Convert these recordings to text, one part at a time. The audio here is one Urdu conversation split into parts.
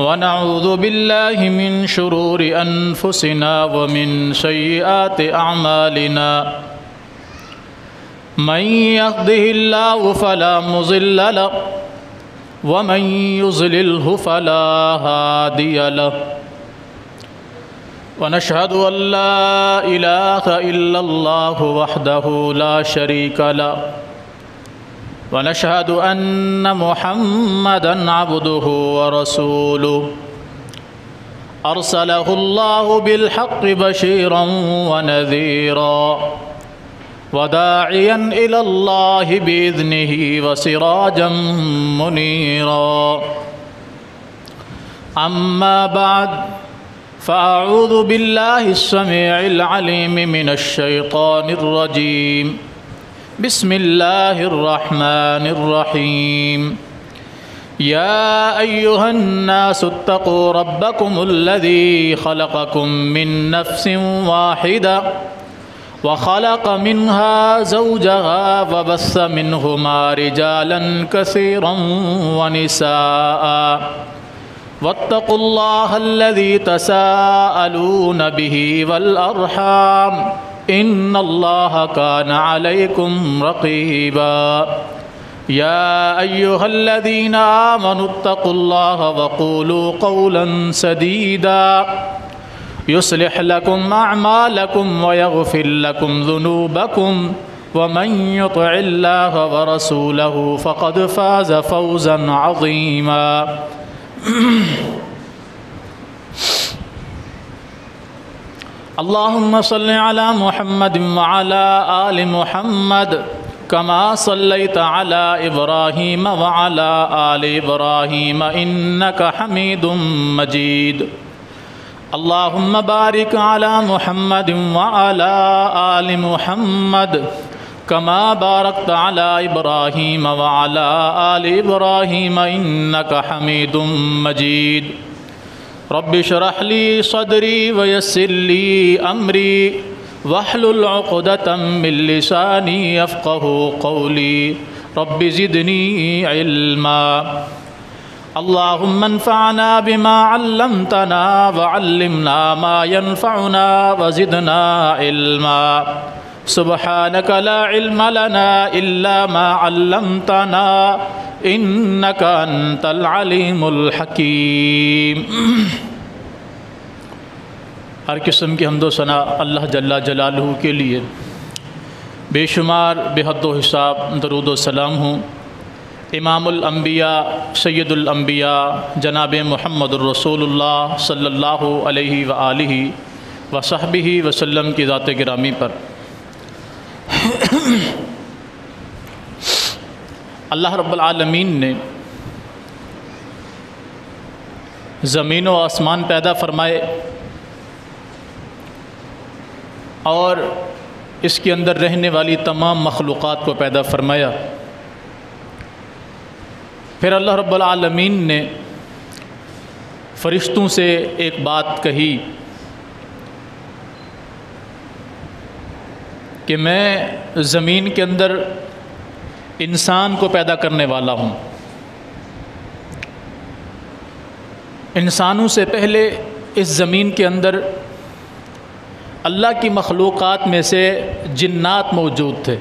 ونعوذ بالله من شرور أنفسنا ومن سيئات أعمالنا من يهده الله فلا مضل له ومن يضلله فلا هادي له ونشهد أن لا إله إلا الله وحده لا شريك له ونشهد أن محمدًا عبده ورسوله أرسله الله بالحق بشيرا ونذيرا وداعيا إلى الله بإذنه وسراجا منيرا أما بعد فأعوذ بالله السميع العليم من الشيطان الرجيم بسم الله الرحمن الرحيم يا أيها الناس اتقوا ربكم الذي خلقكم من نفس واحدة وخلق منها زوجها وبث منهما رجالا كثيرا ونساء واتقوا الله الذي تساءلون به والأرحام إن الله كان عليكم رقيبا يا أيها الذين آمنوا اتقوا الله وقولوا قولا سديدا يصلح لكم أعمالكم ويغفر لكم ذنوبكم ومن يطع الله ورسوله فقد فاز فوزا عظيما اللهم صل على محمد وعلى آل محمد كما صليت على إبراهيم وعلى آل إبراهيم إنك حميد مجيد اللهم بارك على محمد وعلى آل محمد كما باركت على إبراهيم وعلى آل إبراهيم إنك حميد مجيد رب اشرح لي صدري ويسر لي أمري واحلل عقدة من لساني يفقه قولي رب زدني علما اللهم انفعنا بما علمتنا وعلمنا ما ينفعنا وزدنا علما سبحانك لا علم لنا إلا ما علمتنا إنك أنت العليم الحكيم ہر قسم کی حمد و ثنا اللہ جل جلالہ کے لیے، بے شمار بے حد و حساب درود و سلام ہوں امام الانبیاء سید الانبیاء جناب محمد الرسول اللہ صلی اللہ علیہ وآلہ وصحبہ وسلم کی ذات گرامی پر۔ اللہ رب العالمین نے زمین و آسمان پیدا فرمائے اور اس کے اندر رہنے والی تمام مخلوقات کو پیدا فرمایا۔ پھر اللہ رب العالمین نے فرشتوں سے ایک بات کہی کہ میں زمین کے اندر انسان کو پیدا کرنے والا ہوں۔ انسانوں سے پہلے اس زمین کے اندر اللہ کی مخلوقات میں سے جنات موجود تھے۔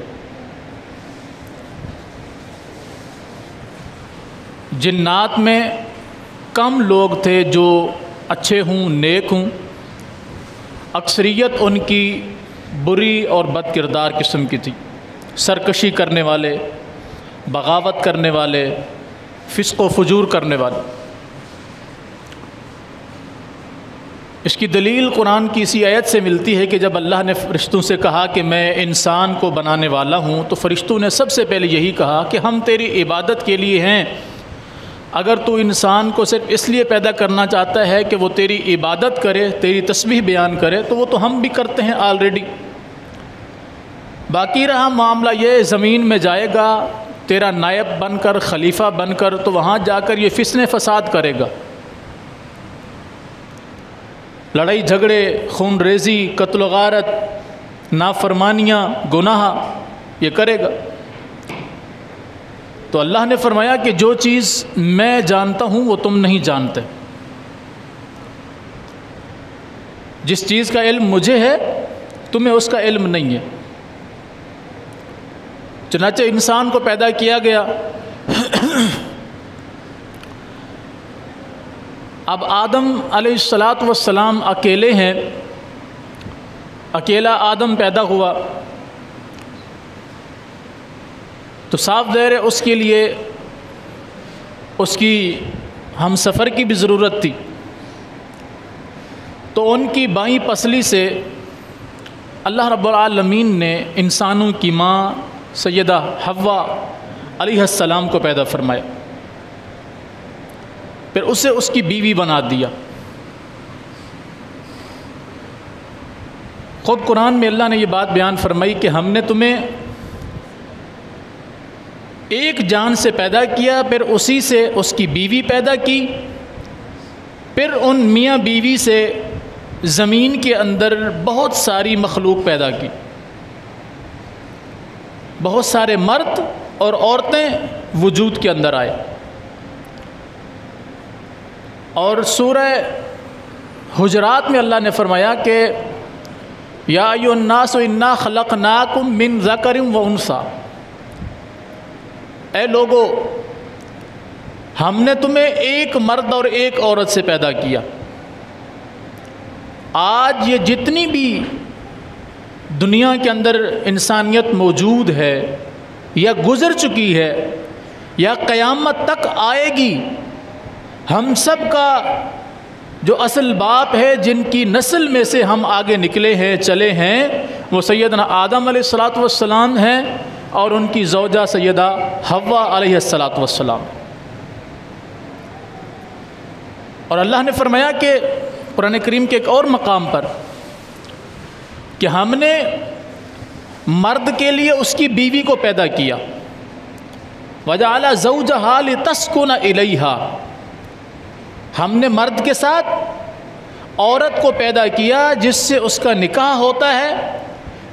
جنات میں کم لوگ تھے جو اچھے ہوں، نیک ہوں، اکثریت ان کی بری اور بد کردار قسم کی تھی، سرکشی کرنے والے، بغاوت کرنے والے، فسق و فجور کرنے والے۔ اس کی دلیل قرآن کی اسی آیت سے ملتی ہے کہ جب اللہ نے فرشتوں سے کہا کہ میں انسان کو بنانے والا ہوں، تو فرشتوں نے سب سے پہلے یہی کہا کہ ہم تیری عبادت کے لیے ہیں۔ اگر تو انسان کو صرف اس لیے پیدا کرنا چاہتا ہے کہ وہ تیری عبادت کرے، تیری تسبیح بیان کرے، تو وہ تو ہم بھی کرتے ہیں آلریڈی۔ باقی رہا معاملہ یہ زمین میں جائے گا تیرا نائب بن کر، خلیفہ بن کر، تو وہاں جا کر یہ فسن فساد کرے گا، لڑائی جھگڑے، خون ریزی، قتل و غارت، نافرمانیاں، گناہ یہ کرے گا۔ تو اللہ نے فرمایا کہ جو چیز میں جانتا ہوں وہ تم نہیں جانتے، جس چیز کا علم مجھے ہے تمہیں اس کا علم نہیں ہے۔ چنانچہ انسان کو پیدا کیا گیا، اب آدم علیہ السلام اکیلے ہیں، اکیلا آدم پیدا ہوا تو صاف ظاہر ہے اس کے لیے اس کی ہم سفر کی بھی ضرورت تھی۔ تو ان کی بائیں پسلی سے اللہ رب العالمین نے انسانوں کی ماں سیدہ حوا علیہ السلام کو پیدا فرمایا، پھر اسے اس کی بیوی بنا دیا۔ خود قرآن میں اللہ نے یہ بات بیان فرمائی کہ ہم نے تمہیں ایک جان سے پیدا کیا، پھر اسی سے اس کی بیوی پیدا کی، پھر ان میاں بیوی سے زمین کے اندر بہت ساری مخلوق پیدا کی، بہت سارے مرد اور عورتیں وجود کے اندر آئے۔ اور سورہ حجرات میں اللہ نے فرمایا کہ یا ایھا الناس انا خلقناکم من ذکر و انثی، اے لوگو ہم نے تمہیں ایک مرد اور ایک عورت سے پیدا کیا۔ آج یہ جتنی بھی دنیا کے اندر انسانیت موجود ہے یا گزر چکی ہے یا قیامت تک آئے گی، ہم سب کا جو اصل باپ ہے، جن کی نسل میں سے ہم آگے نکلے ہیں، چلے ہیں، وہ سیدنا آدم علیہ السلام ہیں اور ان کی زوجہ سیدہ حوا علیہ السلام۔ اور اللہ نے فرمایا کہ قرآن کریم کے ایک اور مقام پر کہ ہم نے مرد کے لیے اس کی بیوی کو پیدا کیا، وَجَعَلَ زَوْجَهَا لِتَسْكُنَ إِلَيْهَا، ہم نے مرد کے ساتھ عورت کو پیدا کیا جس سے اس کا نکاح ہوتا ہے،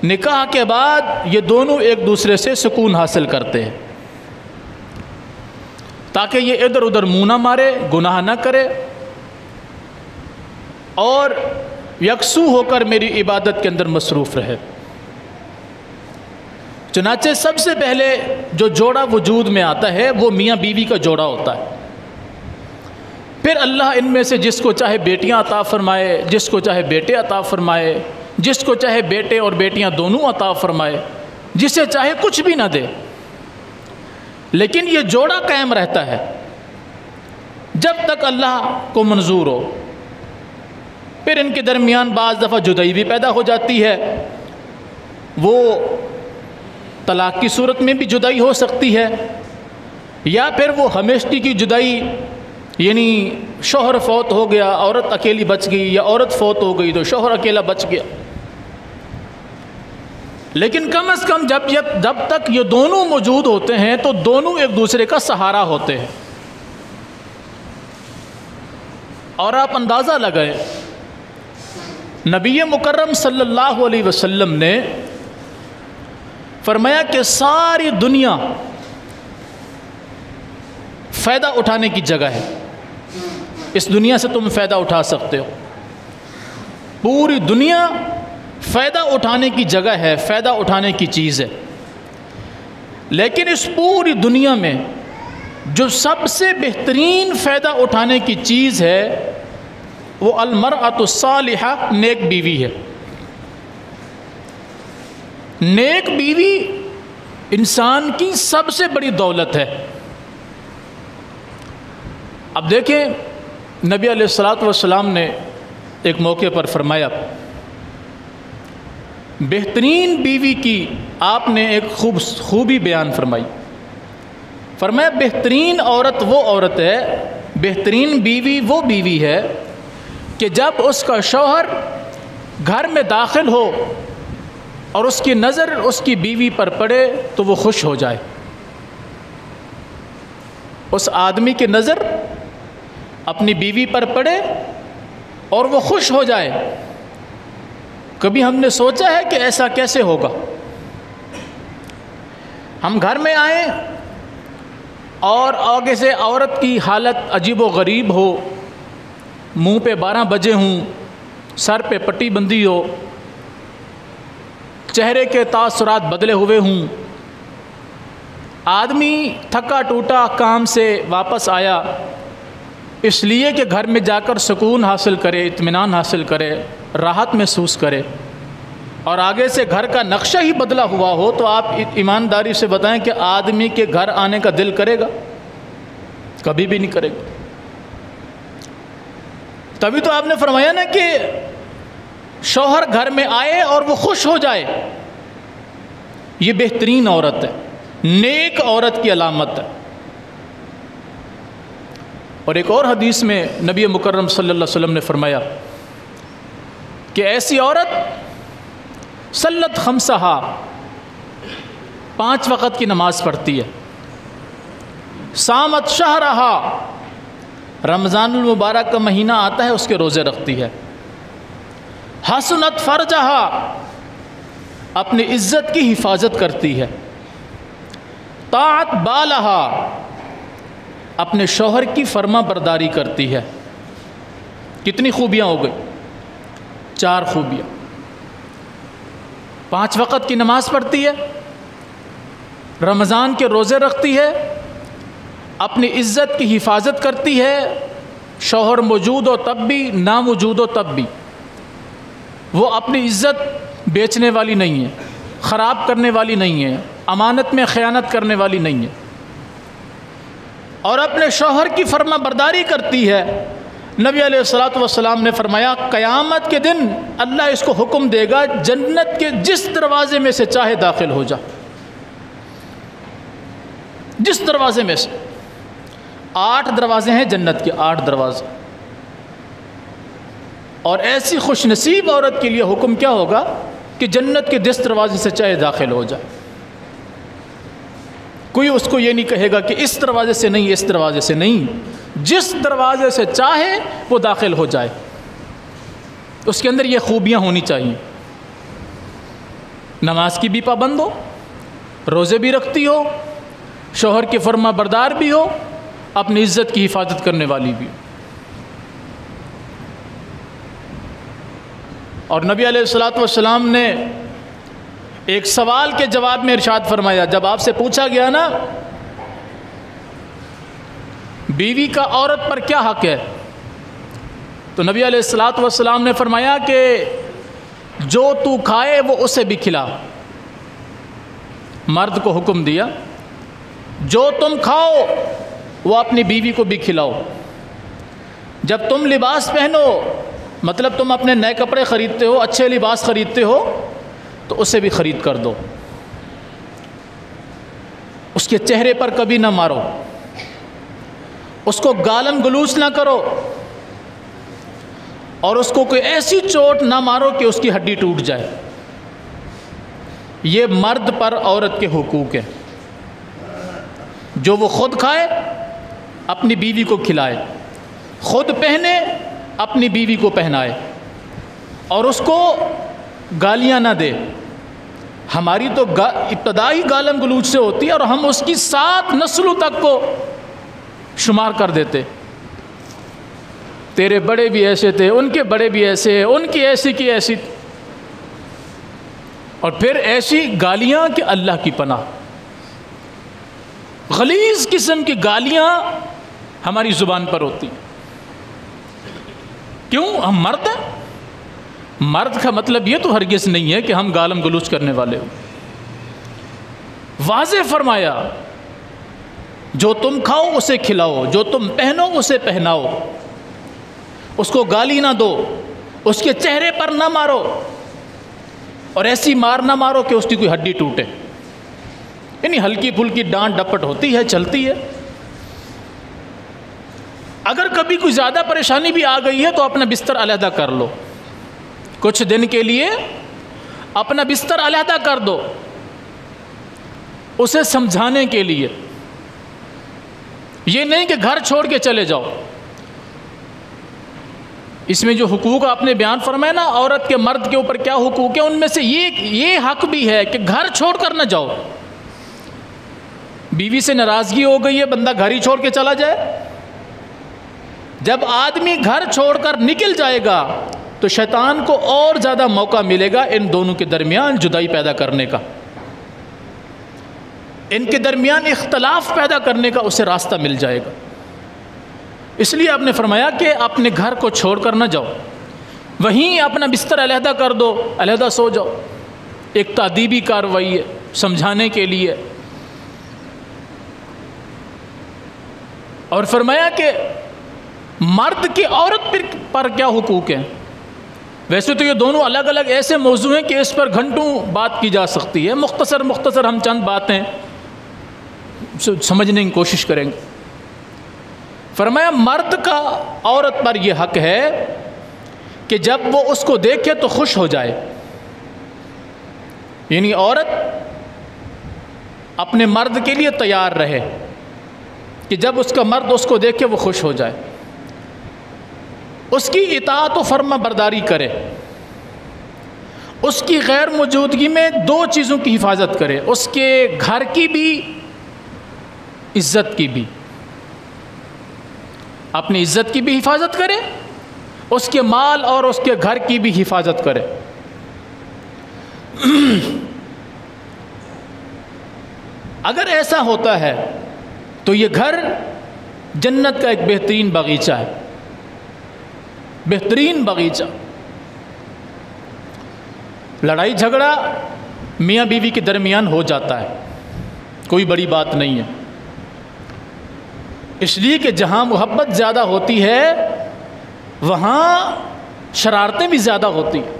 نکاح کے بعد یہ دونوں ایک دوسرے سے سکون حاصل کرتے ہیں تاکہ یہ ادھر ادھر منہ نہ مارے، گناہ نہ کرے اور یکسو ہو کر میری عبادت کے اندر مصروف رہے۔ چنانچہ سب سے پہلے جو جوڑا وجود میں آتا ہے وہ میاں بیوی کا جوڑا ہوتا ہے، پھر اللہ ان میں سے جس کو چاہے بیٹیاں عطا فرمائے، جس کو چاہے بیٹے عطا فرمائے، جس کو چاہے بیٹے اور بیٹیاں دونوں عطا فرمائے، جسے چاہے کچھ بھی نہ دے، لیکن یہ جوڑا قائم رہتا ہے جب تک اللہ کو منظور ہو۔ پھر ان کے درمیان بعض دفعہ جدائی بھی پیدا ہو جاتی ہے، وہ طلاق کی صورت میں بھی جدائی ہو سکتی ہے، یا پھر وہ ہمیشگی کی جدائی، یعنی شوہر فوت ہو گیا عورت اکیلی بچ گئی، یا عورت فوت ہو گئی تو شوہر اکیلا بچ گیا۔ لیکن کم از کم جب تک یہ دونوں موجود ہوتے ہیں تو دونوں ایک دوسرے کا سہارا ہوتے ہیں۔ اور آپ اندازہ لگائیں، نبی مکرم صلی اللہ علیہ وسلم نے فرمایا کہ ساری دنیا فائدہ اٹھانے کی جگہ ہے، اس دنیا سے تم فائدہ اٹھا سکتے ہو، پوری دنیا فائدہ اٹھانے کی جگہ ہے، فائدہ اٹھانے کی چیز ہے، لیکن اس پوری دنیا میں جو سب سے بہترین فائدہ اٹھانے کی چیز ہے وہ المرأۃ الصالحہ، نیک بیوی ہے۔ نیک بیوی انسان کی سب سے بڑی دولت ہے۔ اب دیکھیں نبی علیہ السلام نے ایک موقع پر فرمایا، بہترین بیوی کی آپ نے ایک خوبی بیان فرمائی، فرمایا بہترین عورت وہ عورت ہے، بہترین بیوی وہ بیوی ہے کہ جب اس کا شوہر گھر میں داخل ہو اور اس کی نظر اس کی بیوی پر پڑے تو وہ خوش ہو جائے، اس آدمی کی نظر اپنی بیوی پر پڑے اور وہ خوش ہو جائے۔ کبھی ہم نے سوچا ہے کہ ایسا کیسے ہوگا؟ ہم گھر میں آئیں اور آگے سے عورت کی حالت عجیب و غریب ہو، منہ پہ 12 بجے ہوں، سر پہ پٹی بندھی ہو، چہرے کے تاثرات بدلے ہوئے ہوں، آدمی تھکا ٹوٹا کام سے واپس آیا اس لیے کہ گھر میں جا کر سکون حاصل کرے، اطمینان حاصل کرے، راحت محسوس کرے، اور آگے سے گھر کا نقشہ ہی بدلا ہوا ہو، تو آپ ایمانداری سے بتائیں کہ آدمی کے گھر آنے کا دل کرے گا؟ کبھی بھی نہیں کرے گا۔ تبھی تو آپ نے فرمایا نا کہ شوہر گھر میں آئے اور وہ خوش ہو جائے، یہ بہترین عورت ہے، نیک عورت کی علامت ہے۔ اور ایک اور حدیث میں نبی مکرم صلی اللہ علیہ وسلم نے فرمایا کہ ایسی عورت صلت خمسہا، 5 وقت کی نماز پڑھتی ہے، صامت شہرہا، رمضان المبارک کا مہینہ آتا ہے اس کے روزے رکھتی ہے، حسنت فرجہا، اپنی عزت کی حفاظت کرتی ہے، طاعت بالہا، اپنے شوہر کی فرما برداری کرتی ہے۔ کتنی خوبیاں ہو گئی؟ 4 خوبیاں۔ 5 وقت کی نماز پڑھتی ہے، رمضان کے روزے رکھتی ہے، اپنی عزت کی حفاظت کرتی ہے، شوہر موجود ہو تب بھی، نہ موجود ہو تب بھی، وہ اپنی عزت بیچنے والی نہیں ہے، خراب کرنے والی نہیں ہے، امانت میں خیانت کرنے والی نہیں ہے، اور اپنے شوہر کی فرما برداری کرتی ہے۔ نبی علیہ الصلوۃ والسلام نے فرمایا قیامت کے دن اللہ اس کو حکم دے گا جنت کے جس دروازے میں سے چاہے داخل ہو جا، جس دروازے میں سے۔ 8 دروازے ہیں جنت کے، 8 دروازے، اور ایسی خوش نصیب عورت کے لیے حکم کیا ہوگا کہ جنت کے جس دروازے سے چاہے داخل ہو جائے، کوئی اس کو یہ نہیں کہے گا کہ اس دروازے سے نہیں، اس دروازے سے نہیں، جس دروازے سے چاہے وہ داخل ہو جائے۔ اس کے اندر یہ خوبیاں ہونی چاہیے، نماز کی بھی پابند ہو، روزے بھی رکھتی ہو، شوہر کی فرما بردار بھی ہو، اپنی عزت کی حفاظت کرنے والی بھی ہو۔ اور نبی علیہ الصلوۃ والسلام نے ایک سوال کے جواب میں ارشاد فرمایا، جب آپ سے پوچھا گیا نا بیوی کا عورت پر کیا حق ہے، تو نبی علیہ الصلوۃ والسلام نے فرمایا کہ جو تو کھائے وہ اسے بھی کھلا۔ مرد کو حکم دیا جو تم کھاؤ وہ اپنی بیوی کو بھی کھلاؤ، جب تم لباس پہنو، مطلب تم اپنے نئے کپڑے خریدتے ہو، اچھے لباس خریدتے ہو، تو اسے بھی خرید کر دو، اس کے چہرے پر کبھی نہ مارو، اس کو گالم گلوچ نہ کرو، اور اس کو کوئی ایسی چوٹ نہ مارو کہ اس کی ہڈی ٹوٹ جائے۔ یہ مرد پر عورت کے حقوق ہیں، جو وہ خود کھائے اپنی بیوی کو کھلائے، خود پہنے اپنی بیوی کو پہنائے، اور اس کو گالیاں نہ دے۔ ہماری تو ابتدائی گالم گلوچ سے ہوتی ہے اور ہم اس کی 7 نسلوں تک کو شمار کر دیتے، تیرے بڑے بھی ایسے تھے، ان کے بڑے بھی ایسے، ان کی ایسی کی ایسی، اور پھر ایسی گالیاں کہ اللہ کی پناہ، غلیظ قسم کی گالیاں ہماری زبان پر ہوتی ہیں۔ کیوں؟ ہم مرد ہیں۔ مرد کا مطلب یہ تو ہرگز نہیں ہے کہ ہم گالم گلوچ کرنے والے ہوں۔ واضح فرمایا جو تم کھاؤ اسے کھلاؤ، جو تم پہنو اسے پہناؤ، اس کو گالی نہ دو، اس کے چہرے پر نہ مارو، اور ایسی مار نہ مارو کہ اس کی کوئی ہڈی ٹوٹے، یعنی ہلکی پھلکی ڈانٹ ڈپٹ ہوتی ہے، چلتی ہے۔ اگر کبھی کوئی زیادہ پریشانی بھی آ گئی ہے تو اپنا بستر علیحدہ کر لو، کچھ دن کے لیے اپنا بستر علیحدہ کر دو، اسے سمجھانے کے لیے، یہ نہیں کہ گھر چھوڑ کے چلے جاؤ۔ اس میں جو حقوق آپ نے بیان فرمایا نا، عورت کے مرد کے اوپر کیا حقوق ہیں، ان میں سے یہ حق بھی ہے کہ گھر چھوڑ کر نہ جاؤ۔ بیوی سے ناراضگی ہو گئی ہے، بندہ گھر ہی چھوڑ کے چلا جائے؟ جب آدمی گھر چھوڑ کر نکل جائے گا تو شیطان کو اور زیادہ موقع ملے گا ان دونوں کے درمیان جدائی پیدا کرنے کا، ان کے درمیان اختلاف پیدا کرنے کا اسے راستہ مل جائے گا۔ اس لیے آپ نے فرمایا کہ اپنے گھر کو چھوڑ کر نہ جاؤ، وہیں اپنا بستر علیحدہ کر دو، علیحدہ سو جاؤ۔ ایک تادیبی کارروائی ہے سمجھانے کے لیے۔ اور فرمایا کہ مرد کی عورت پر کیا حقوق ہیں۔ ویسے تو یہ دونوں الگ الگ ایسے موضوع ہیں کہ اس پر گھنٹوں بات کی جا سکتی ہے، مختصر ہم چند باتیں سمجھنے کی کوشش کریں گے۔ فرمایا مرد کا عورت پر یہ حق ہے کہ جب وہ اس کو دیکھے تو خوش ہو جائے، یعنی عورت اپنے مرد کے لیے تیار رہے کہ جب اس کا مرد اس کو دیکھے وہ خوش ہو جائے، اس کی اطاعت و فرما برداری کرے، اس کی غیر موجودگی میں دو چیزوں کی حفاظت کرے، اس کے گھر کی بھی عزت کی بھی، اپنی عزت کی بھی حفاظت کرے، اس کے مال اور اس کے گھر کی بھی حفاظت کرے۔ اگر ایسا ہوتا ہے تو یہ گھر جنت کا ایک بہترین باغیچہ ہے، بہترین باغیچہ۔ لڑائی جھگڑا میاں بیوی کے درمیان ہو جاتا ہے، کوئی بڑی بات نہیں ہے، اس لیے کہ جہاں محبت زیادہ ہوتی ہے وہاں شرارتیں بھی زیادہ ہوتی ہیں،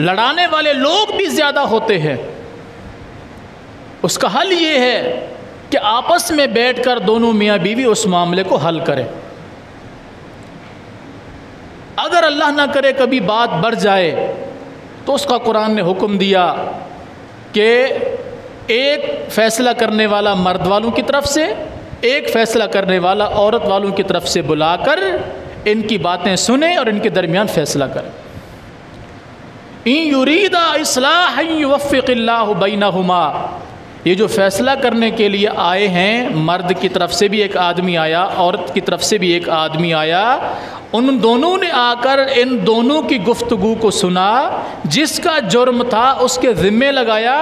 لڑانے والے لوگ بھی زیادہ ہوتے ہیں۔ اس کا حل یہ ہے کہ آپس میں بیٹھ کر دونوں میاں بیوی اس معاملے کو حل کریں۔ اگر اللہ نہ کرے کبھی بات بڑھ جائے تو اس کا قرآن نے حکم دیا کہ ایک فیصلہ کرنے والا مرد والوں کی طرف سے، ایک فیصلہ کرنے والا عورت والوں کی طرف سے بلا کر ان کی باتیں سنیں اور ان کے درمیان فیصلہ کریں۔ ان یرید اصلاحا یوفق اللہ بینہما، یہ جو فیصلہ کرنے کے لیے آئے ہیں، مرد کی طرف سے بھی ایک آدمی آیا، عورت کی طرف سے بھی ایک آدمی آیا، ان دونوں نے آ کر ان دونوں کی گفتگو کو سنا، جس کا جرم تھا اس کے ذمے لگایا۔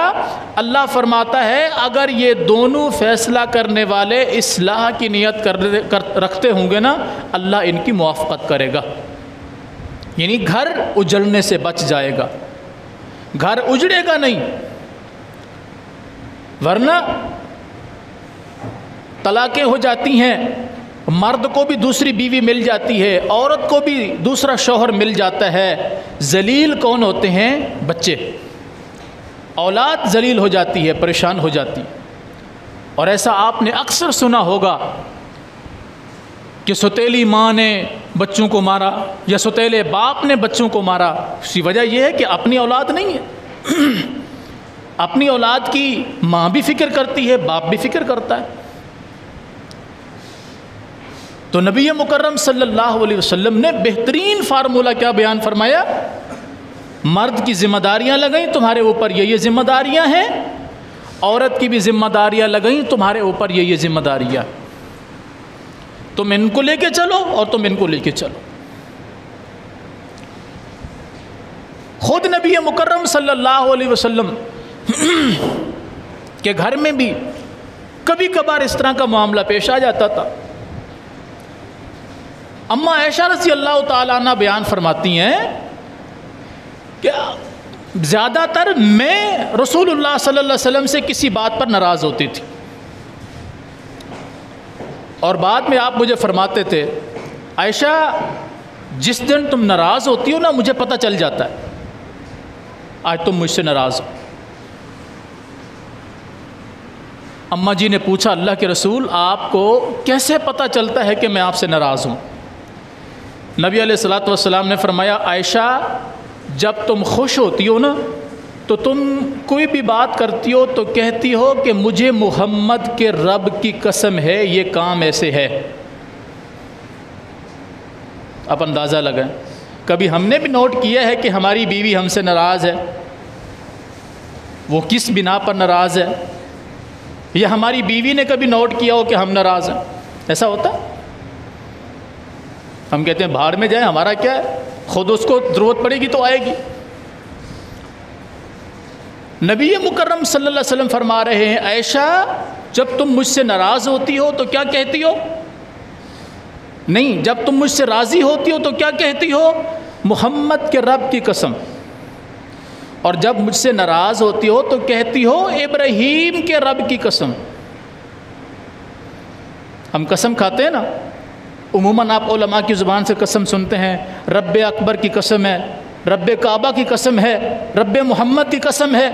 اللہ فرماتا ہے اگر یہ دونوں فیصلہ کرنے والے اصلاح کی نیت رکھتے ہوں گے نا، اللہ ان کی موافقت کرے گا، یعنی گھر اجڑنے سے بچ جائے گا، گھر اجڑے گا نہیں۔ ورنہ طلاقیں ہو جاتی ہیں، مرد کو بھی دوسری بیوی مل جاتی ہے، عورت کو بھی دوسرا شوہر مل جاتا ہے۔ ذلیل کون ہوتے ہیں؟ بچے، اولاد ذلیل ہو جاتی ہے، پریشان ہو جاتی ہے۔ اور ایسا آپ نے اکثر سنا ہوگا کہ ستیلی ماں نے بچوں کو مارا یا ستیلے باپ نے بچوں کو مارا۔ اس کی وجہ یہ ہے کہ اپنی اولاد نہیں ہے، اپنی اولاد کی ماں بھی فکر کرتی ہے، باپ بھی فکر کرتا ہے۔ تو نبی مکرم صلی اللہ علیہ وسلم نے بہترین فارمولہ کیا بیان فرمایا؟ مرد کی ذمہ داریاں لگائیں تمہارے اوپر، یہ ذمہ داریاں ہیں، عورت کی بھی ذمہ داریاں لگائیں تمہارے اوپر، یہ ذمہ داریاں، تم ان کو لے کے چلو اور تم ان کو لے کے چلو۔ خود نبی مکرم صلی اللہ علیہ وسلم کے گھر میں بھی کبھی کبھار اس طرح کا معاملہ پیش آ جاتا تھا۔ اما عائشہ رضی اللہ تعالیٰ عنہ بیان فرماتی ہیں کہ زیادہ تر میں رسول اللہ صلی اللہ علیہ وسلم سے کسی بات پر ناراض ہوتی تھی، اور بعد میں آپ مجھے فرماتے تھے عائشہ جس دن تم ناراض ہوتی ہو نا مجھے پتہ چل جاتا ہے آج تم مجھ سے ناراض ہو۔ اماں جی نے پوچھا اللہ کے رسول آپ کو کیسے پتہ چلتا ہے کہ میں آپ سے ناراض ہوں؟ نبی علیہ الصلوۃ والسلام نے فرمایا عائشہ جب تم خوش ہوتی ہو نا تو تم کوئی بھی بات کرتی ہو تو کہتی ہو کہ مجھے محمد کے رب کی قسم ہے یہ کام ایسے ہے۔ اب اندازہ لگائیں، کبھی ہم نے بھی نوٹ کیا ہے کہ ہماری بیوی ہم سے ناراض ہے، وہ کس بنا پر ناراض ہے، یا ہماری بیوی نے کبھی نوٹ کیا ہو کہ ہم ناراض ہیں؟ ایسا ہوتا؟ ہم کہتے ہیں بھاڑ میں جائیں، ہمارا کیا ہے، خود اس کو ضرورت پڑے گی تو آئے گی۔ نبی مکرم صلی اللہ علیہ وسلم فرما رہے ہیں عائشہ جب تم مجھ سے ناراض ہوتی ہو تو کیا کہتی ہو؟ نہیں، جب تم مجھ سے راضی ہوتی ہو تو کیا کہتی ہو؟ محمد کے رب کی قسم۔ اور جب مجھ سے ناراض ہوتی ہو تو کہتی ہو ابراہیم کے رب کی قسم۔ ہم قسم کھاتے ہیں نا، عموماً آپ علماء کی زبان سے قسم سنتے ہیں، رب اکبر کی قسم ہے، رب کعبہ کی قسم ہے، رب محمد کی قسم ہے۔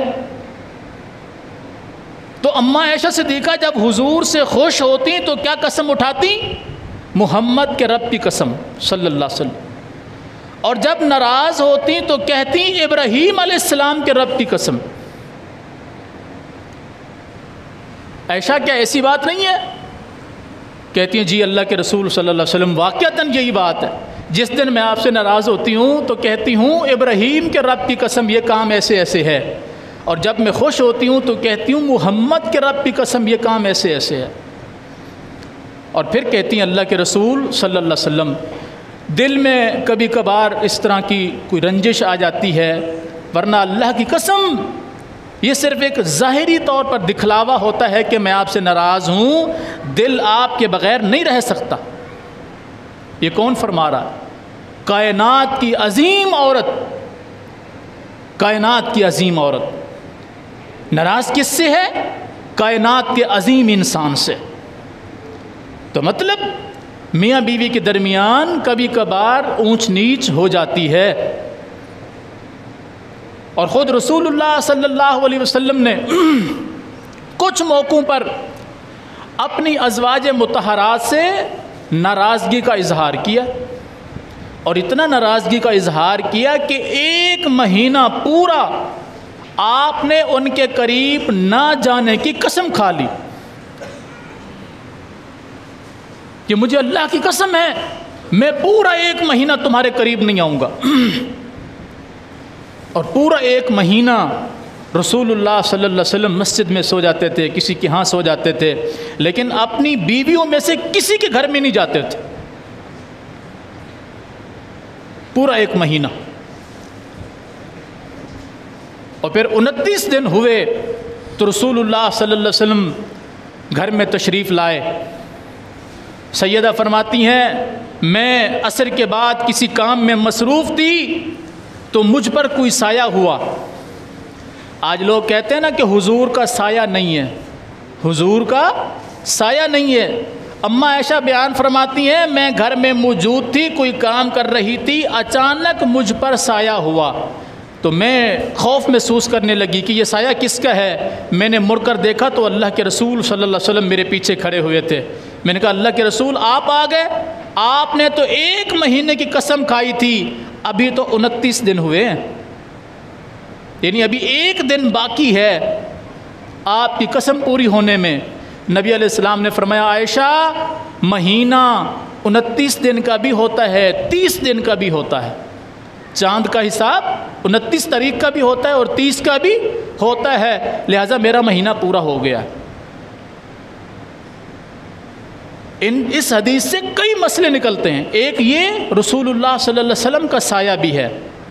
تو اماں عائشہ صدیقہ جب حضور سے خوش ہوتی تو کیا قسم اٹھاتی؟ محمد کے رب کی قسم صلی اللہ علیہ وسلم۔ اور جب ناراض ہوتی تو کہتی ابراہیم علیہ السلام کے رب کی قسم۔ عائشہ کیا ایسی بات نہیں ہے؟ کہتی ہیں جی اللہ کے رسول صلی اللہ علیہ وسلم واقعتاً یہی بات ہے، جس دن میں آپ سے ناراض ہوتی ہوں تو کہتی ہوں ابراہیم کے رب کی قسم یہ کام ایسے ایسے ہے، اور جب میں خوش ہوتی ہوں تو کہتی ہوں محمد کے رب کی قسم یہ کام ایسے ایسے ہے۔ اور پھر کہتی ہیں اللہ کے رسول صلی اللہ علیہ وسلم دل میں کبھی کبھار اس طرح کی کوئی رنجش آ جاتی ہے، ورنہ اللہ کی قسم یہ صرف ایک ظاہری طور پر دکھلاوا ہوتا ہے کہ میں آپ سے ناراض ہوں، دل آپ کے بغیر نہیں رہ سکتا۔ یہ کون فرما رہا ہے؟ کائنات کی عظیم عورت، کائنات کی عظیم عورت ناراض کس سے ہے؟ کائنات کے عظیم انسان سے۔ تو مطلب میاں بیوی کے درمیان کبھی کبھار اونچ نیچ ہو جاتی ہے، اور خود رسول اللہ صلی اللہ علیہ وسلم نے کچھ موقعوں پر اپنی ازواج مطہرات سے ناراضگی کا اظہار کیا، اور اتنا ناراضگی کا اظہار کیا کہ 1 مہینہ پورا آپ نے ان کے قریب نہ جانے کی قسم کھا لی کہ مجھے اللہ کی قسم ہے میں پورا 1 مہینہ تمہارے قریب نہیں آؤں گا۔ اور پورا 1 مہینہ رسول اللہ صلی اللہ علیہ وسلم مسجد میں سو جاتے تھے، کسی کے ہاں سو جاتے تھے، لیکن اپنی بیویوں میں سے کسی کے گھر میں نہیں جاتے تھے پورا 1 مہینہ۔ اور پھر 29 دن ہوئے تو رسول اللہ صلی اللہ علیہ وسلم گھر میں تشریف لائے۔ سیدہ فرماتی ہیں میں عصر کے بعد کسی کام میں مصروف تھی تو مجھ پر کوئی سایہ ہوا۔ آج لوگ کہتے ہیں نا کہ حضور کا سایہ نہیں ہے، حضور کا سایہ نہیں ہے۔ اماں عائشہ بیان فرماتی ہیں میں گھر میں موجود تھی، کوئی کام کر رہی تھی، اچانک مجھ پر سایہ ہوا تو میں خوف محسوس کرنے لگی کہ یہ سایہ کس کا ہے۔ میں نے مڑ کر دیکھا تو اللہ کے رسول صلی اللہ علیہ وسلم میرے پیچھے کھڑے ہوئے تھے۔ میں نے کہا اللہ کے رسول آپ آ گئے، آپ نے تو 1 مہینے کی قسم کھائی تھی، ابھی تو 29 دن ہوئے ہیں، یعنی ابھی 1 دن باقی ہے آپ کی قسم پوری ہونے میں۔ نبی علیہ السلام نے فرمایا عائشہ مہینہ 29 دن کا بھی ہوتا ہے، 30 دن کا بھی ہوتا ہے، چاند کا حساب 29 تاریخ کا بھی ہوتا ہے اور 30 کا بھی ہوتا ہے، لہٰذا میرا مہینہ پورا ہو گیا۔ اس حدیث سے کئی مسئلے نکلتے ہیں۔ ایک یہ رسول اللہ صلی اللہ علیہ وسلم کا سایہ بھی ہے۔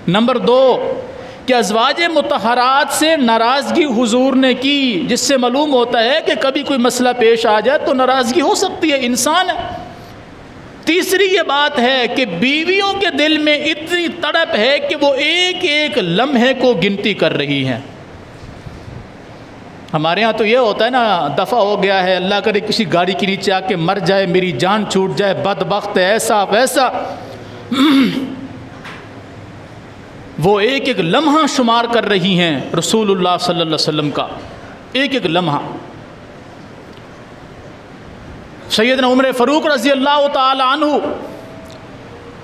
نمبر 2 کہ ازواج مطہرات سے ناراضگی حضور نے کی، جس سے معلوم ہوتا ہے کہ کبھی کوئی مسئلہ پیش آ جائے تو ناراضگی ہو سکتی ہے، انسان ہے۔ تیسری یہ بات ہے کہ بیویوں کے دل میں اتنی تڑپ ہے کہ وہ ایک ایک لمحے کو گنتی کر رہی ہیں۔ ہمارے ہاں تو یہ ہوتا ہے نا، دفع ہو گیا ہے، اللہ کرے کسی گاڑی کے نیچے آ کے مر جائے، میری جان چھوٹ جائے، بدبخت ہے، ایسا ویسا۔ وہ ایک ایک لمحہ شمار کر رہی ہیں رسول اللہ صلی اللہ علیہ وسلم کا، ایک ایک لمحہ۔ سیدنا عمر فاروق رضی اللہ تعالی عنہ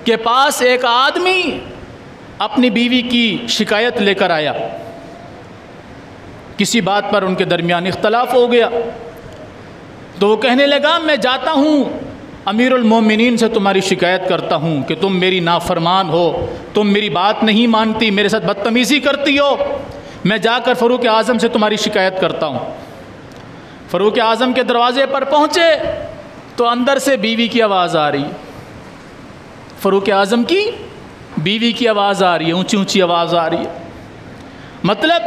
کے پاس ایک آدمی اپنی بیوی کی شکایت لے کر آیا، کسی بات پر ان کے درمیان اختلاف ہو گیا، تو وہ کہنے لگا میں جاتا ہوں امیر المومنین سے تمہاری شکایت کرتا ہوں کہ تم میری نافرمان ہو، تم میری بات نہیں مانتی، میرے ساتھ بدتمیزی کرتی ہو، میں جا کر فاروق اعظم سے تمہاری شکایت کرتا ہوں۔ فاروق اعظم کے دروازے پر پہنچے تو اندر سے بیوی کی آواز آ رہی، فاروق اعظم کی بیوی کی آواز آ رہی ہے، اونچی اونچی آواز آ رہی ہے. مطلب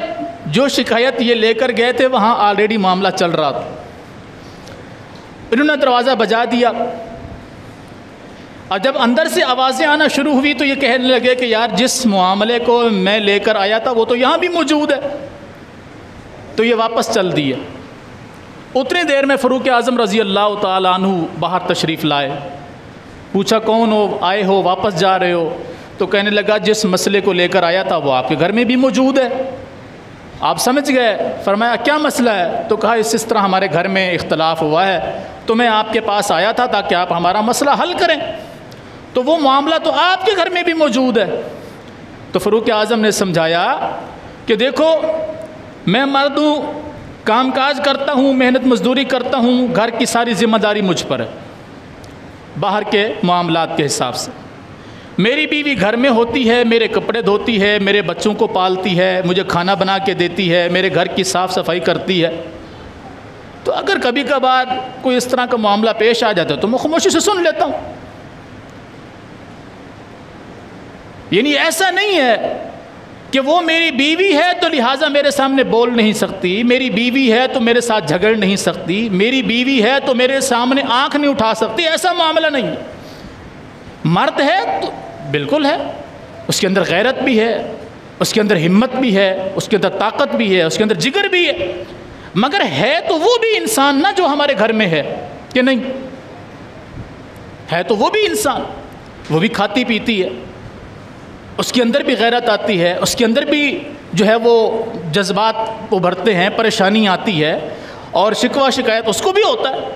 جو شکایت یہ لے کر گئے تھے وہاں آلریڈی معاملہ چل رہا تھا. انہوں نے دروازہ بجا دیا، اور جب اندر سے آوازیں آنا شروع ہوئی تو یہ کہنے لگے کہ یار جس معاملے کو میں لے کر آیا تھا وہ تو یہاں بھی موجود ہے. تو یہ واپس چل دیے. اتنی دیر میں فاروق اعظم رضی اللہ تعالیٰ عنہ باہر تشریف لائے. پوچھا کون ہو، آئے ہو، واپس جا رہے ہو؟ تو کہنے لگا جس مسئلے کو لے کر آیا تھا وہ آپ کے گھر میں بھی موجود ہے. آپ سمجھ گئے. فرمایا کیا مسئلہ ہے؟ تو کہا اس طرح ہمارے گھر میں اختلاف ہوا ہے تو میں آپ کے پاس آیا تھا تاکہ آپ ہمارا مسئلہ حل کریں. تو وہ معاملہ تو آپ کے گھر میں بھی موجود ہے. تو فاروق اعظم نے سمجھایا کہ دیکھو میں مرد ہوں، کام کاج کرتا ہوں، محنت مزدوری کرتا ہوں، گھر کی ساری ذمہ داری مجھ پر ہے باہر کے معاملات کے حساب سے. میری بیوی گھر میں ہوتی ہے، میرے کپڑے دھوتی ہے، میرے بچوں کو پالتی ہے، مجھے کھانا بنا کے دیتی ہے، میرے گھر کی صاف صفائی کرتی ہے. تو اگر کبھی کبھار کوئی اس طرح کا معاملہ پیش آ جاتا ہے تو میں خاموشی سے سن لیتا ہوں. یعنی ایسا نہیں ہے کہ وہ میری بیوی ہے تو لہٰذا میرے سامنے بول نہیں سکتی، میری بیوی ہے تو میرے ساتھ جھگڑ نہیں سکتی، میری بیوی ہے تو میرے سامنے آنکھ نہیں اٹھا سکتی. ایسا معاملہ نہیں ہے. مرد ہے تو بالکل ہے، اس کے اندر غیرت بھی ہے، اس کے اندر ہمت بھی ہے، اس کے اندر طاقت بھی ہے، اس کے اندر جگر بھی ہے. مگر ہے تو وہ بھی انسان نہ جو ہمارے گھر میں ہے کہ نہیں ہے. تو وہ بھی انسان، وہ بھی کھاتی پیتی ہے، اس کے اندر بھی غیرت آتی ہے، اس کے اندر بھی جو ہے وہ جذبات ابھرتے ہیں، پریشانی آتی ہے، اور شکوہ شکایت اس کو بھی ہوتا ہے.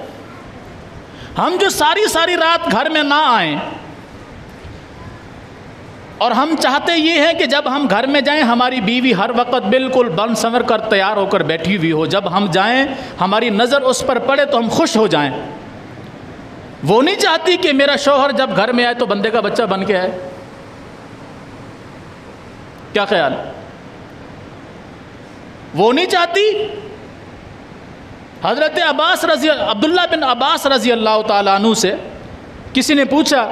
ہم جو ساری رات گھر میں نہ آئیں، اور ہم چاہتے یہ ہے کہ جب ہم گھر میں جائیں ہماری بیوی ہر وقت بالکل بن سنور کر تیار ہو کر بیٹھی ہوئی ہو، جب ہم جائیں ہماری نظر اس پر پڑے تو ہم خوش ہو جائیں. وہ نہیں چاہتی کہ میرا شوہر جب گھر میں آئے تو بندے کا بچہ بن کے آئے. کیا خیال؟ وہ نہیں چاہتی. حضرت عبداللہ بن عباس رضی اللہ تعالیٰ عنہ سے کسی نے پوچھا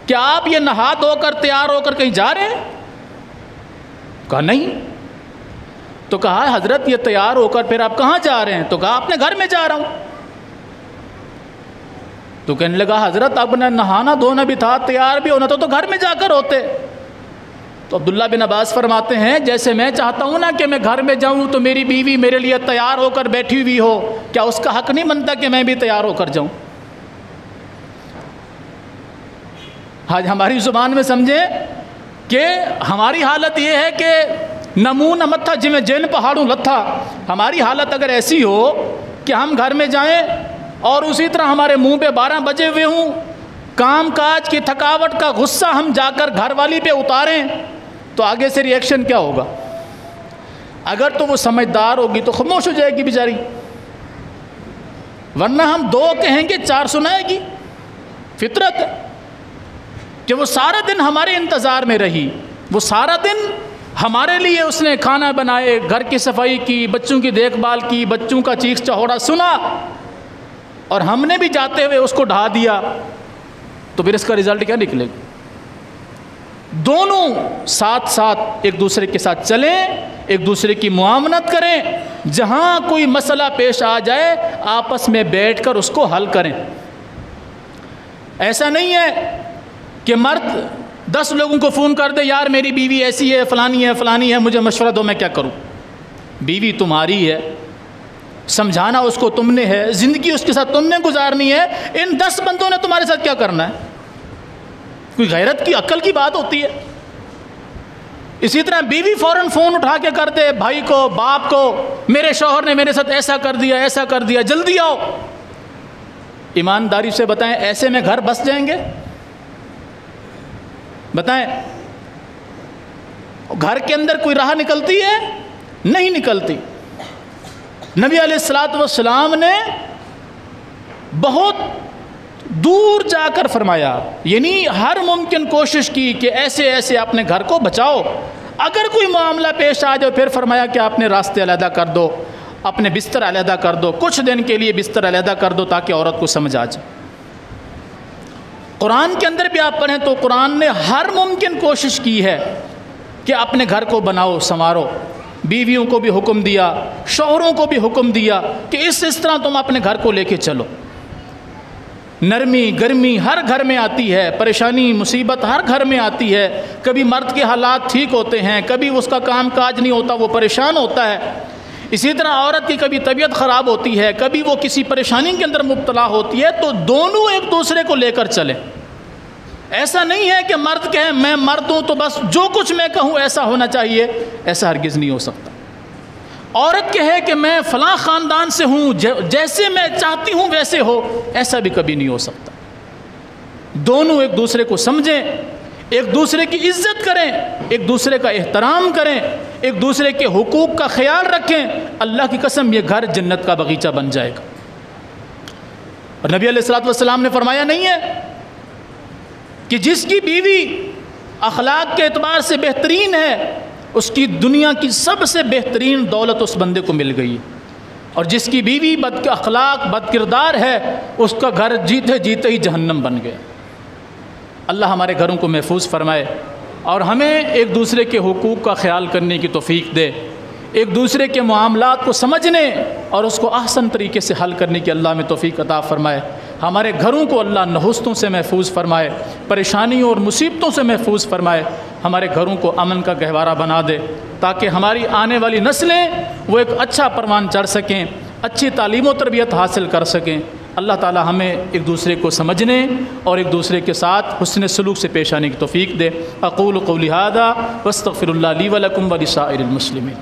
کہ آپ یہ نہا دھو کر تیار ہو کر کہیں جا رہے ہیں؟ کہا نہیں. تو کہا حضرت یہ تیار ہو کر پھر آپ کہاں جا رہے ہیں؟ تو کہا اپنے گھر میں جا رہا ہوں. تو کہنے لگا حضرت اب نہ نہانا دھونا بھی تھا، تیار بھی ہونا تھا تو گھر میں جا کر ہوتے. تو عبداللہ بن عباس فرماتے ہیں جیسے میں چاہتا ہوں نا کہ میں گھر میں جاؤں تو میری بیوی میرے لیے تیار ہو کر بیٹھی ہوئی ہو، کیا اس کا حق نہیں بنتا کہ میں بھی تیار ہو کر جاؤں؟ آج ہماری زبان میں سمجھیں کہ ہماری حالت یہ ہے کہ نمو نمتھا جمیں جین پہاڑوں لتھا. ہماری حالت اگر ایسی ہو کہ ہم گھر میں جائیں اور اسی طرح ہمارے منہ پہ 12 بجے ہوئے ہوں، کام کاج کی تھکاوٹ کا غصہ ہم جا کر گھر والی پہ اتاریں تو آگے سے ری ایکشن کیا ہوگا؟ اگر تو وہ سمجھدار ہوگی تو خاموش ہو جائے گی بیچاری، ورنہ ہم 2 کہیں گے 4 سنائے گی. فطرت ہے کہ وہ سارا دن ہمارے انتظار میں رہی، وہ سارا دن ہمارے لیے اس نے کھانا بنائے، گھر کی صفائی کی، بچوں کی دیکھ بھال کی، بچوں کا چیخ چہوڑا سنا، اور ہم نے بھی جاتے ہوئے اس کو ڈھا دیا. تو پھر اس کا رزلٹ کیا نکلے گا؟ دونوں ساتھ ساتھ ایک دوسرے کے ساتھ چلیں، ایک دوسرے کی معاونت کریں، جہاں کوئی مسئلہ پیش آ جائے آپس میں بیٹھ کر اس کو حل کریں. ایسا نہیں ہے کہ مرد 10 لوگوں کو فون کر دے یار میری بیوی ایسی ہے، فلانی ہے، مجھے مشورہ دو میں کیا کروں. بیوی تمہاری ہے، سمجھانا اس کو تم نے ہے، زندگی اس کے ساتھ تم نے گزارنی ہے. ان 10 بندوں نے تمہارے ساتھ کیا کرنا ہے؟ کوئی غیرت کی عقل کی بات ہوتی ہے. اسی طرح بیوی فوراً فون اٹھا کے کر دے بھائی کو، باپ کو، میرے شوہر نے میرے ساتھ ایسا کر دیا، جلدی آؤ. ایمانداری سے بتائیں ایسے میں گھر بس جائیں گے؟ بتائیں گھر کے اندر کوئی راہ نکلتی ہے؟ نہیں نکلتی. نبی علیہ الصلوۃ والسلام نے بہت دور جا کر فرمایا، یعنی ہر ممکن کوشش کی کہ ایسے اپنے گھر کو بچاؤ. اگر کوئی معاملہ پیش آ جائے پھر فرمایا کہ اپنے راستے علیحدہ کر دو، اپنے بستر علیحدہ کر دو، کچھ دن کے لیے بستر علیحدہ کر دو تاکہ عورت کو سمجھ آ جائے. قرآن کے اندر بھی آپ پڑھیں تو قرآن نے ہر ممکن کوشش کی ہے کہ اپنے گھر کو بناؤ سنوارو. بیویوں کو بھی حکم دیا, شوہروں کو بھی حکم دیا کہ اس طرح تم اپنے گھر کو لے کے چلو. نرمی گرمی ہر گھر میں آتی ہے, پریشانی مصیبت ہر گھر میں آتی ہے. کبھی مرد کے حالات ٹھیک ہوتے ہیں, کبھی اس کا کام کاج نہیں ہوتا, وہ پریشان ہوتا ہے. اسی طرح عورت کی کبھی طبیعت خراب ہوتی ہے, کبھی وہ کسی پریشانی کے اندر مبتلا ہوتی ہے. تو دونوں ایک دوسرے کو لے کر چلیں. ایسا نہیں ہے کہ مرد کہے میں مرد ہوں تو بس جو کچھ میں کہوں ایسا ہونا چاہیے, ایسا ہرگز نہیں ہو سکتا. عورت کہے کہ میں فلاں خاندان سے ہوں, جیسے میں چاہتی ہوں ویسے ہو, ایسا بھی کبھی نہیں ہو سکتا. دونوں ایک دوسرے کو سمجھیں, ایک دوسرے کی عزت کریں, ایک دوسرے کا احترام کریں, ایک دوسرے کے حقوق کا خیال رکھیں. اللہ کی قسم یہ گھر جنت کا باغیچہ بن جائے گا. اور نبی علیہ الصلوۃ والسلام نے فرمایا نہیں ہے کہ جس کی بیوی اخلاق کے اعتبار سے بہترین ہے اس کی دنیا کی سب سے بہترین دولت اس بندے کو مل گئی, اور جس کی بیوی بد اخلاق بد کردار ہے اس کا گھر جیتے جیتے ہی جہنم بن گیا. اللہ ہمارے گھروں کو محفوظ فرمائے اور ہمیں ایک دوسرے کے حقوق کا خیال کرنے کی توفیق دے, ایک دوسرے کے معاملات کو سمجھنے اور اس کو احسن طریقے سے حل کرنے کی اللہ میں توفیق عطا فرمائے. ہمارے گھروں کو اللہ نحوستوں سے محفوظ فرمائے, پریشانیوں اور مصیبتوں سے محفوظ فرمائے. ہمارے گھروں کو امن کا گہوارہ بنا دے تاکہ ہماری آنے والی نسلیں وہ ایک اچھا پروان چڑھ سکیں, اچھی تعلیم و تربیت حاصل کر سکیں. اللہ تعالی ہمیں ایک دوسرے کو سمجھنے اور ایک دوسرے کے ساتھ حسن سلوک سے پیش آنے کی توفیق دے. اقول قولی ھذا واستغفر اللہ لی ولکم ولسائر المسلمین.